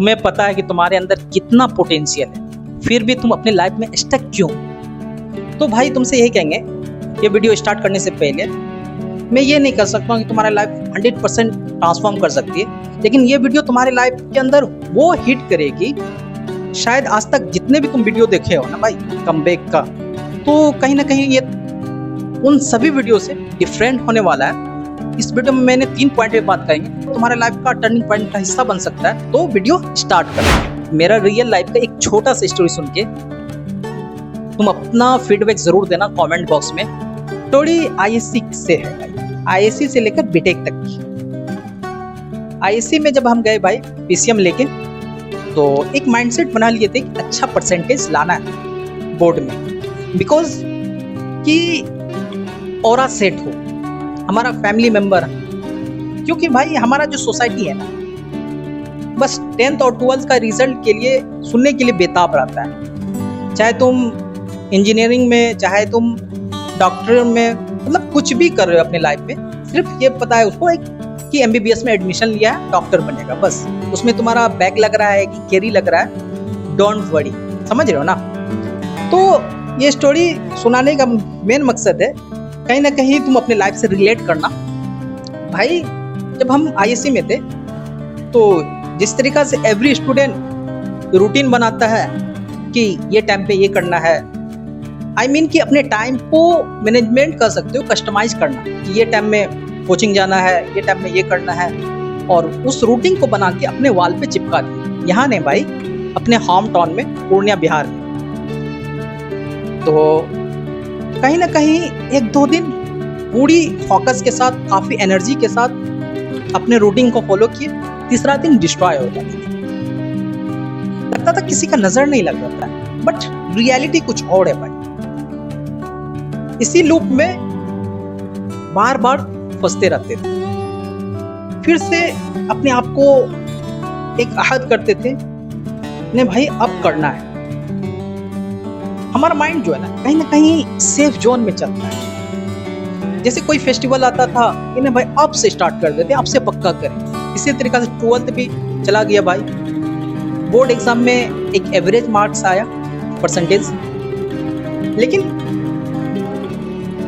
तुम्हें पता है कि तुम्हारे अंदर कितना पोटेंशियल है, फिर भी तुम अपने लाइफ में स्टक क्यों? तो भाई तुमसे यही कहेंगे, ये वीडियो स्टार्ट करने से पहले मैं ये नहीं कर सकता हूँ कि तुम्हारा लाइफ 100% ट्रांसफॉर्म कर सकती है, लेकिन ये वीडियो तुम्हारे लाइफ के अंदर वो हिट करेगी। शायद आज तक जितने भी तुम वीडियो देखे हो ना भाई कमबैक का, तो कहीं ना कहीं ये उन सभी वीडियो से डिफरेंट होने वाला है। इस वीडियो में मैंने 3 पॉइंट पे बात करेंगे, तुम्हारे लाइफ का टर्निंग पॉइंट का हिस्सा बन सकता है। तो वीडियो स्टार्ट करें। मेरा रियल लाइफ का एक छोटा सा स्टोरी सुन के तुम अपना फीडबैक जरूर देना कमेंट बॉक्स में। स्टोरी आईएससी से है, आईएससी से लेकर बीटेक तक की। आईएससी में जब हम गए भाई पीसीएम लेके, तो एक माइंडसेट बना लिए थे कि अच्छा परसेंटेज लाना है बोर्ड में, बिकॉज कि ऑरा सेट हो, हमारा फैमिली मेंबर, क्योंकि भाई हमारा जो सोसाइटी है ना, बस 10th और 12th का रिजल्ट के लिए सुनने के लिए बेताब रहता है। चाहे तुम इंजीनियरिंग में, चाहे तुम डॉक्टर में, मतलब कुछ भी कर रहे हो अपने लाइफ में, सिर्फ ये पता है उसको एक कि एमबीबीएस में एडमिशन लिया है, डॉक्टर बनेगा, बस। उसमें तुम्हारा बैक लग रहा है कि कैरी लग रहा है, डोंट वरी, समझ रहे हो ना? तो ये स्टोरी सुनाने का मेन मकसद है कहीं ना कहीं तुम अपने लाइफ से रिलेट करना। भाई जब हम आईएससी में थे, तो जिस तरीका से एवरी स्टूडेंट रूटीन बनाता है कि ये टाइम पे ये करना है, आई मीन कि अपने टाइम को मैनेजमेंट कर सकते हो, कस्टमाइज करना कि ये टाइम में कोचिंग जाना है, ये टाइम में ये करना है, और उस रूटीन को बना के अपने वॉल पे चिपका दिया। यहाँ नहीं भाई, अपने होम टाउन में, पूर्णिया बिहार में। तो कहीं ना कहीं 1-2 दिन पूरी फोकस के साथ, काफी एनर्जी के साथ अपने रूटीन को फॉलो किए। तीसरा दिन डिस्ट्रॉय हो जाता था, लगता था किसी का नजर नहीं लग रहा था, बट रियलिटी कुछ और है भाई। इसी लूप में बार बार फंसते रहते थे। फिर से अपने आप को एक अहद करते थे, नहीं भाई अब करना है। हमारा माइंड जो है ना कहीं सेफ जोन में चलता है। जैसे कोई फेस्टिवल आता था कि नहीं भाई अब से स्टार्ट कर देते, अब से पक्का करें। इसी तरीके से 12th भी चला गया भाई। बोर्ड एग्जाम में एक एवरेज मार्क्स आया, परसेंटेज, लेकिन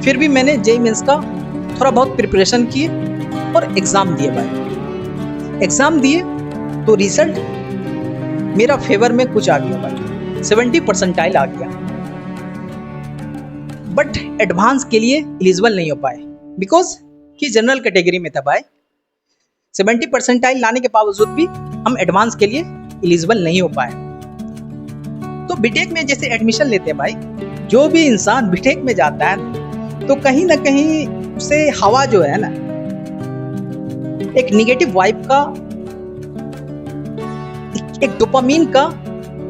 फिर भी मैंने जेईई मेंस का थोड़ा बहुत प्रिपरेशन किए और एग्जाम दिए भाई। एग्जाम दिए तो रिजल्ट मेरा फेवर में कुछ आ गया भाई, 70 परसेंटाइल आ गया, बट एडवांस के लिए एलिजिबल नहीं हो पाए, बिकॉज कि जनरल कैटेगरी में था भाई। 70 परसेंटाइल लाने के बावजूद भी हम एडवांस के लिए एलिजिबल नहीं हो पाए। तो बीटेक में जैसे एडमिशन लेते हैं भाई, जो भी इंसान बीटेक में जाता है तो कहीं ना कहीं उसे हवा जो है ना, एक निगेटिव वाइब का, एक डोपामीन का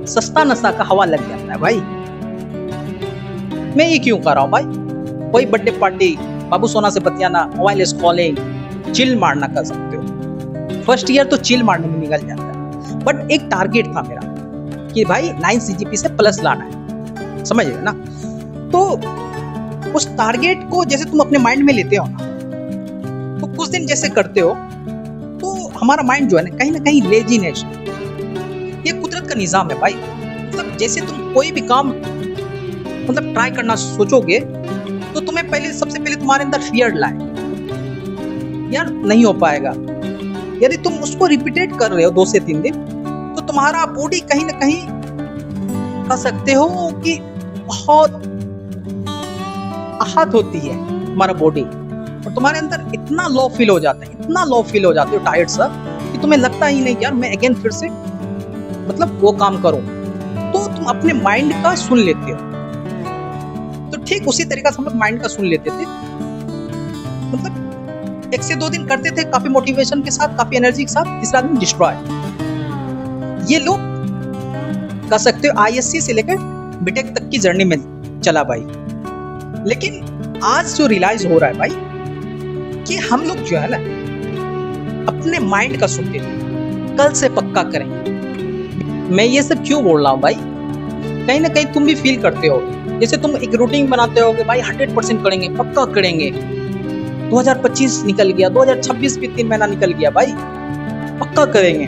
सस्ता नशा का हवा लग जाता है भाई। मैं ये क्यों कर रहा हूँ भाई? कोई बर्थडे पार्टी, बाबू सोना से बतियाना, मोबाइल स्क्रॉलिंग, चिल मारना कर सकते हो। फर्स्ट ईयर तो चिल मारने में निकल जाता है, बट एक टारगेट था मेरा कि भाई 9 सीजीपी से प्लस लाना है, समझ रहे हो ना? तो उस टारगेट को जैसे तुम अपने माइंड में लेते हो ना, तो कुछ दिन जैसे करते हो, तो हमारा माइंड जो है ना कहीं लेजीनेस, ये कुदरत का निजाम है भाई। मतलब जैसे तुम कोई भी काम मतलब ट्राई करना सोचोगे, तो तुम्हें सबसे पहले तुम्हारे अंदर फियर लाए, यार नहीं हो पाएगा। यदि तुम उसको रिपीटेट कर रहे हो 2 से 3 दिन, तो तुम्हारा बॉडी कहीं ना कहीं कह सकते हो कि बहुत आहत होती है तुम्हारा बॉडी, और तुम्हारे अंदर इतना लो फील हो जाता है, इतना लो फील हो जाते हो टायर्ड सा, कि तुम्हें लगता ही नहीं यार मैं अगेन फिर से मतलब वो काम करूं। तो तुम अपने माइंड का सुन लेते हो। तो ठीक उसी तरीका से हम लोग माइंड का सुन लेते थे। मतलब 1 से 2 दिन करते थे काफी मोटिवेशन के साथ, काफी एनर्जी के साथ, तीसरा दिन डिस्ट्रॉय। ये लोग कह सकते हो आईएससी से लेकर बीटेक तक की जर्नी में चला भाई। लेकिन आज जो रियलाइज हो रहा है भाई कि हम लोग जो है ना अपने माइंड का सुनते थे, कल से पक्का करेंगे। मैं ये सब क्यों बोल रहा हूँ भाई? कहीं ना कहीं तुम भी फील करते हो, जैसे तुम एक रूटीन बनाते हो कि भाई 100% करेंगे, पक्का करेंगे। 2025 निकल गया, 2026 भी 3 महीना निकल गया भाई, पक्का करेंगे।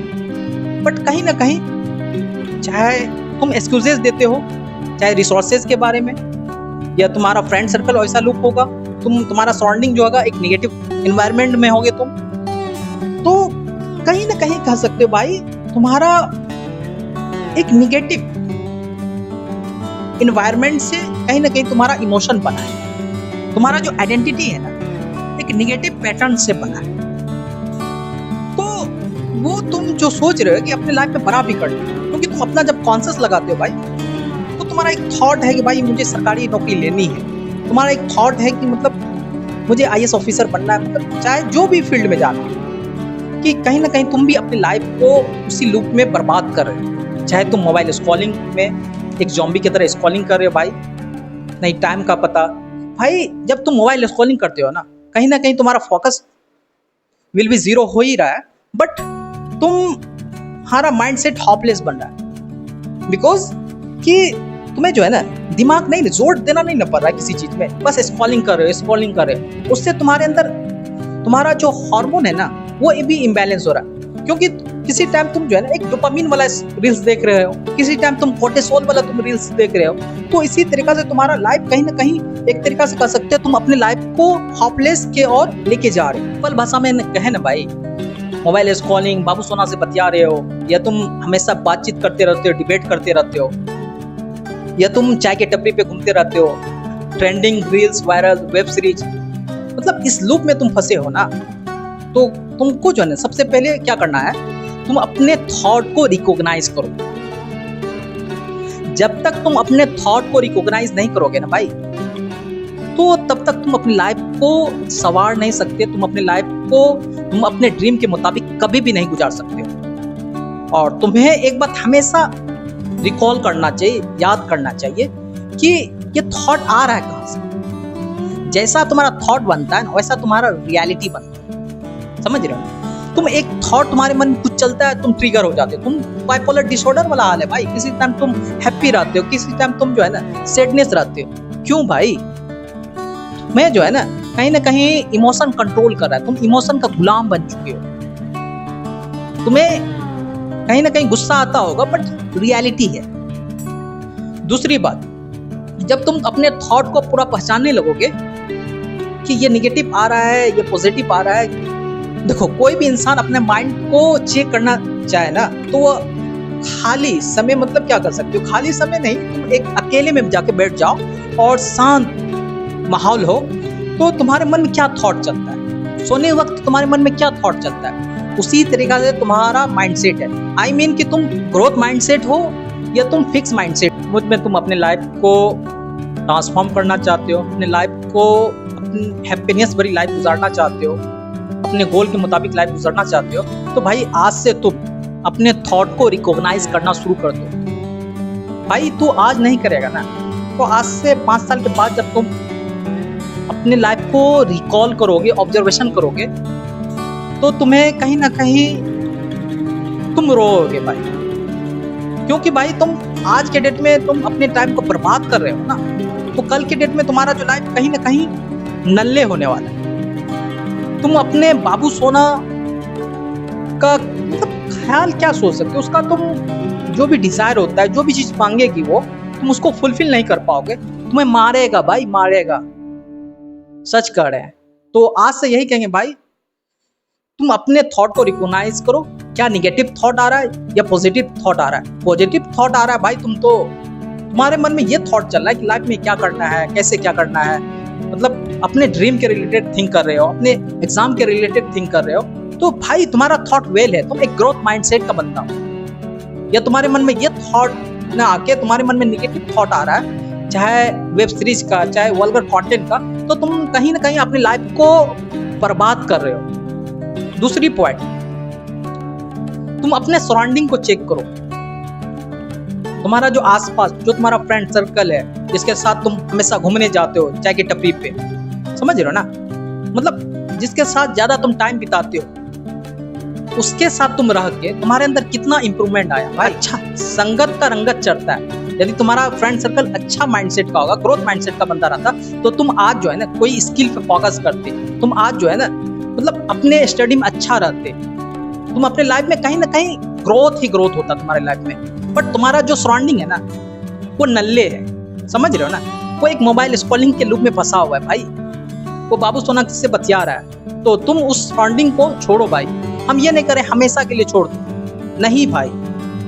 बट कहीं ना कहीं चाहे तुम एक्सक्यूजेस देते हो, चाहे रिसोर्सेज के बारे में, या तुम्हारा फ्रेंड सर्कल वैसा लूप होगा, तुम्हारा सराउंडिंग जो होगा एक नेगेटिव इन्वायरमेंट में होगे तुम, तो कहीं ना कहीं कह सकते हो भाई तुम्हारा एक नेगेटिव इन्वायरमेंट से कहीं ना कहीं तुम्हारा इमोशन बना है, तुम्हारा जो आइडेंटिटी है ना एक नेगेटिव पैटर्न से बना है। तो वो तुम जो सोच रहे हो कि अपने लाइफ में बड़ा भी कर लो, क्योंकि तुम अपना जब कॉन्शियस लगाते हो भाई, तो तुम्हारा एक थॉट है कि भाई मुझे सरकारी नौकरी लेनी है, तुम्हारा एक थॉट है कि मतलब मुझे आईएएस ऑफिसर बनना है, मतलब चाहे जो भी फील्ड में जाना है, कि कहीं ना कहीं तुम भी अपनी लाइफ को उसी लूप में बर्बाद कर रहे हो। चाहे तुम मोबाइल स्क्रॉलिंग में एक ज़ॉम्बी की तरह स्क्रॉलिंग कर रहे हो भाई, नहीं टाइम का पता। भाई जब तुम मोबाइल स्क्रॉलिंग करते हो ना कहीं तुम्हारा फोकस विल बी जीरो हो ही रहा है, बट तुम्हारा माइंड सेट हॉपलेस बन रहा है, बिकॉज कि तुम्हें जो है ना दिमाग नहीं जोर देना नहीं पड़ रहा है किसी चीज में, बस स्क्रॉलिंग कर रहे हो। उससे तुम्हारे अंदर तुम्हारा जो हार्मोन है ना वो भी इम्बैलेंस हो रहा है, क्योंकि किसी टाइम तुम जो है ना एक डोपामिन वाला रील्स देख रहे हो, किसी टाइम तुम कोर्टिसोल वाला तुम रील्स देख रहे हो। तो इसी तरीका से तुम्हारा लाइफ कहीं ना कहीं एक तरीका से कह सकते हो तुम अपने लाइफ को हॉपलेस के ओर लेके जा रहे हो। पल भाषा में कहे ना भाई, मोबाइल स्क्रॉलिंग, बाबू सोना से बतिया रहे हो, या तुम हमेशा बातचीत करते रहते हो, डिबेट करते रहते हो, या तुम चाय के टपरी पे घूमते रहते हो, trending reels, viral web series, मतलब इस लूप में तुम फंसे हो ना। तो तुमको जो है ना सबसे पहले क्या करना है, तुम अपने थॉट को रिकॉग्नाइज करो। जब तक तुम अपने थॉट को रिकॉग्नाइज नहीं करोगे ना भाई, तो तब तक तुम अपनी लाइफ को संवार नहीं सकते, तुम अपनी लाइफ को तुम अपने ड्रीम के मुताबिक कभी भी नहीं गुजार सकते हो। और तुम्हें एक बात हमेशा रिकॉल करना चाहिए, याद करना चाहिए कि ये थॉट आ रहा है कहां से। जैसा तुम्हारा थॉट बनता है वैसा तुम्हारा रियलिटी बनता है, समझ रहे हो। तुम एक थॉट तुम्हारे मन में कुछ चलता है, तुम ट्रिगर हो जाते हो, तुम बाइपोलर डिसऑर्डर वाला हाल है भाई। किसी टाइम तुम हैप्पी रहते हो, किसी टाइम तुम जो है ना सैडनेस रहते हो। क्यों भाई? मैं जो है ना कहीं इमोशन कंट्रोल कर रहा है, तुम इमोशन का गुलाम बन चुके हो। तुम्हें कहीं ना कहीं गुस्सा आता होगा, बट रियलिटी है। दूसरी बात, जब तुम अपने थॉट को पूरा पहचानने लगोगे कि ये नेगेटिव आ रहा है, ये पॉजिटिव आ रहा है। देखो, कोई भी इंसान अपने माइंड को चेक करना चाहे ना, तो वो खाली समय, मतलब क्या कर सकते हो, खाली समय नहीं, तुम एक अकेले में जाके बैठ जाओ और शांत माहौल हो, तो तुम्हारे मन में क्या थॉट चलता है, सोने वक्त तुम्हारे मन में क्या थॉट चलता है, उसी तरीका से तुम्हारा माइंडसेट है। आई मीन कि तुम ग्रोथ माइंडसेट हो या तुम फिक्स माइंडसेट, मुझ में तुम अपने लाइफ को ट्रांसफॉर्म करना चाहते हो, अपने लाइफ को अपनी हैप्पीनेस भरी लाइफ गुजारना चाहते हो, अपने गोल के मुताबिक लाइफ गुजारना चाहते हो, तो भाई आज से तुम अपने थॉट को रिकॉग्नाइज करना शुरू कर दो। भाई तू आज नहीं करेगा ना, तो आज से 5 साल के बाद जब तुम अपने लाइफ को रिकॉल करोगे, ऑब्जर्वेशन करोगे, तो तुम्हें कहीं ना कहीं तुम रोओगे भाई। क्योंकि भाई तुम आज के डेट में तुम अपने टाइम को बर्बाद कर रहे हो ना, तो कल के डेट में तुम्हारा जो लाइफ कहीं ना कहीं नल्ले होने वाला है। तुम अपने बाबू सोना का मतलब ख्याल क्या सोच सकते हो, उसका तुम जो भी डिजायर होता है, जो भी चीज मांगेगी वो तुम उसको फुलफिल नहीं कर पाओगे, तुम्हें मारेगा भाई, मारेगा। सच कह रहे हैं। तो आज से यही कहेंगे भाई, तुम अपने थॉट को रिकॉग्नाइज करो, क्या निगेटिव थॉट आ रहा है या पॉजिटिव थॉट आ रहा है। पॉजिटिव थॉट आ रहा है भाई, तुम्हारे मन में ये थॉट चल रहा है कि लाइफ में क्या करना है, कैसे क्या करना है, मतलब अपने ड्रीम के रिलेटेड थिंक कर रहे हो, अपने एग्जाम के रिलेटेड थिंक कर रहे हो, तो भाई तुम्हारा थॉट वेल है, तुम एक ग्रोथ माइंडसेट का बंदा हो। या तुम्हारे मन में ये थॉट ना आके तुम्हारे मन में निगेटिव थॉट आ रहा है, चाहे वेब सीरीज का, चाहे वल्गर कंटेंट का, तो तुम कहीं ना कहीं अपनी लाइफ को बर्बाद कर रहे हो। दूसरी पॉइंट, तुम अपने सराउंडिंग को चेक करो। तुम्हारा जो आसपास, जो तुम्हारा फ्रेंड सर्कल है, जिसके साथ तुम हमेशा घूमने जाते हो चाय की टपरी पे, समझ रहे हो ना, मतलब जिसके साथ ज्यादा तुम टाइम बिताते हो, उसके साथ तुम रह के तुम्हारे अंदर कितना इंप्रूवमेंट आया भाई। अच्छा, संगत का रंगत चढ़ता है। यदि तुम्हारा फ्रेंड सर्कल अच्छा माइंडसेट का होगा, ग्रोथ माइंडसेट का बंदा रहता, तो तुम आज जो है ना कोई स्किल पे फोकस करते, तुम आज जो है ना मतलब अपने स्टडी में अच्छा रहते, तुम अपने लाइफ में कहीं ना कहीं ग्रोथ ही ग्रोथ होता तुम्हारे लाइफ में। बट तुम्हारा जो सराउंडिंग है ना वो नल्ले है, समझ रहे हो ना। वो एक मोबाइल स्क्रॉलिंग के लूप में फंसा हुआ है भाई, वो बाबू सोना से बतिया रहा है। तो तुम उस सराउंडिंग को छोड़ो भाई। हम ये नहीं करें हमेशा के लिए छोड़ दो, नहीं भाई,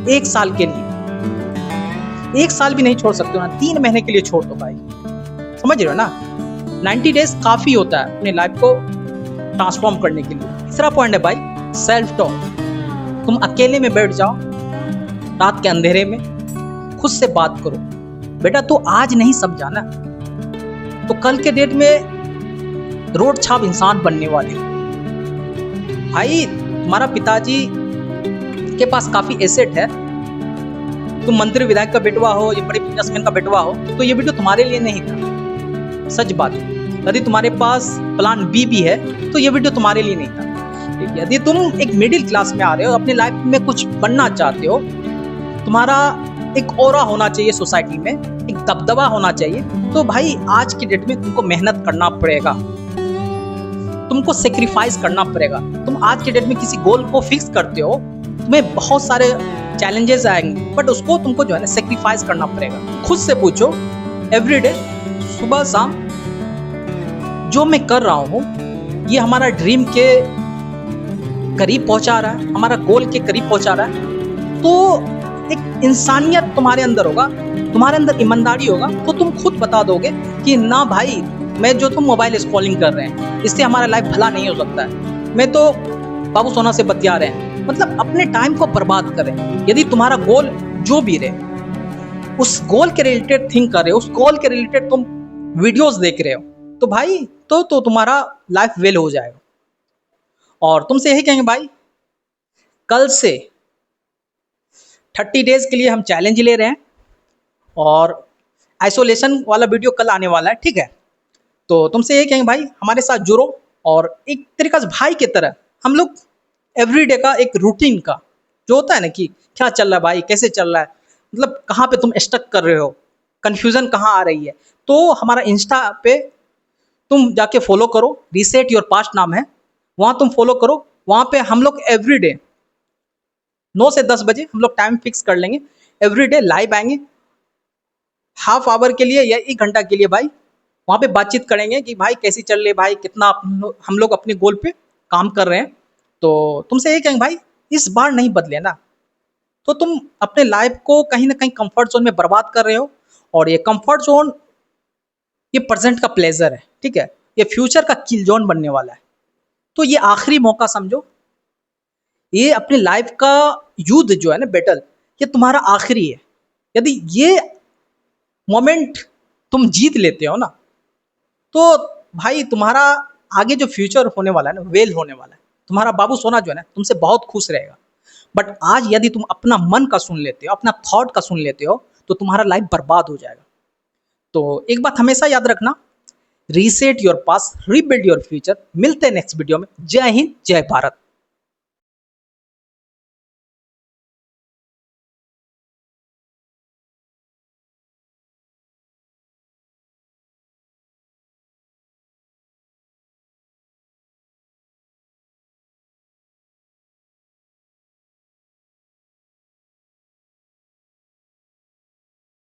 1 साल के लिए, 1 साल भी नहीं छोड़ सकते हो ना, 3 महीने के लिए छोड़ दो भाई, समझ रहे हो ना। 90 डेज काफी होता है अपने लाइफ को ट्रांसफॉर्म करने के लिए। तीसरा पॉइंट है भाई सेल्फ टॉक। तुम अकेले में बैठ जाओ रात के अंधेरे में, खुद से बात करो, बेटा तू आज नहीं समझा ना तो कल के डेट में रोड छाप इंसान बनने वाले हो भाई। तुम्हारा पिताजी के पास काफी एसेट है, तुम मंत्री विधायक का बेटवा हो या बड़े बिजनेसमैन का बेटवा हो, तो ये वीडियो तुम्हारे लिए नहीं था, सच बात है। यदि तुम्हारे पास प्लान बी भी है तो ये वीडियो तुम्हारे लिए नहीं था। यदि तुम एक मिडिल क्लास में आ रहे हो, अपने लाइफ में कुछ बनना चाहते हो, तुम्हारा एक ऑरा होना चाहिए सोसाइटी में, एक दबदबा होना चाहिए, तो भाई आज की डेट में तुमको मेहनत करना पड़ेगा, तुमको सेक्रीफाइस करना पड़ेगा। तुम आज के डेट में किसी गोल को फिक्स करते हो, तुम्हें बहुत सारे चैलेंजेस आएंगे, बट उसको तुमको जो है ना सेक्रीफाइस करना पड़ेगा। खुद से पूछो एवरीडे, सुबह शाम, जो मैं कर रहा हूँ ये हमारा ड्रीम के करीब पहुंचा रहा है, हमारा गोल के करीब पहुंचा रहा है। तो एक इंसानियत तुम्हारे अंदर होगा, तुम्हारे अंदर ईमानदारी होगा, तो तुम खुद बता दोगे कि ना भाई, मैं जो तुम मोबाइल स्क्रॉलिंग कर रहे हैं इससे हमारा लाइफ भला नहीं हो सकता है, मैं तो बाबू सोना से बतिया रहे हैं, मतलब अपने टाइम को बर्बाद करें। यदि तुम्हारा गोल जो भी रहे, उस गोल के रिलेटेड थिंक कर रहे हो, उस गोल के रिलेटेड तुम वीडियोस देख रहे हो, तो भाई तो तुम्हारा लाइफ वेल हो जाएगा। और तुमसे यही कहेंगे भाई, कल से 30 डेज के लिए हम चैलेंज ले रहे हैं और आइसोलेशन वाला वीडियो कल आने वाला है, ठीक है। तो तुमसे यही कहेंगे भाई हमारे साथ जुड़ो, और एक तरीका से भाई की तरह हम लोग एवरीडे का एक रूटीन का जो होता है ना कि क्या चल रहा है भाई, कैसे चल रहा है, मतलब कहाँ पे तुम स्टक कर रहे हो, कन्फ्यूजन कहाँ आ रही है, तो हमारा इंस्टा पे तुम जाके फॉलो करो, रीसेट योर पास्ट नाम है, वहाँ तुम फॉलो करो। वहाँ पे हम लोग एवरीडे 9 से 10 बजे हम लोग टाइम फिक्स कर लेंगे, एवरीडे लाइव आएंगे, हाफ आवर के लिए या 1 घंटा के लिए भाई, वहाँ पे बातचीत करेंगे कि भाई कैसी चल रही है, भाई कितना हम लोग अपने गोल पे काम कर रहे हैं। तो तुमसे यही कहेंगे भाई, इस बार नहीं बदले ना तो तुम अपने लाइफ को कहीं ना कहीं कंफर्ट जोन में बर्बाद कर रहे हो, और ये कंफर्ट जोन ये प्रेजेंट का प्लेजर है, ठीक है, ये फ्यूचर का किल जोन बनने वाला है। तो ये आखिरी मौका समझो, ये अपने लाइफ का युद्ध जो है ना, बैटल, ये तुम्हारा आखिरी है। यदि ये मोमेंट तुम जीत लेते हो ना, तो भाई तुम्हारा आगे जो फ्यूचर होने वाला है ना, वेल होने वाला है। तुम्हारा बाबू सोना जो है ना तुमसे बहुत खुश रहेगा। बट आज यदि तुम अपना मन का सुन लेते हो, अपना थॉट का सुन लेते हो, तो तुम्हारा लाइफ बर्बाद हो जाएगा। तो एक बात हमेशा याद रखना, reset your past, rebuild your future. मिलते हैं नेक्स्ट वीडियो में। जय हिंद, जय भारत।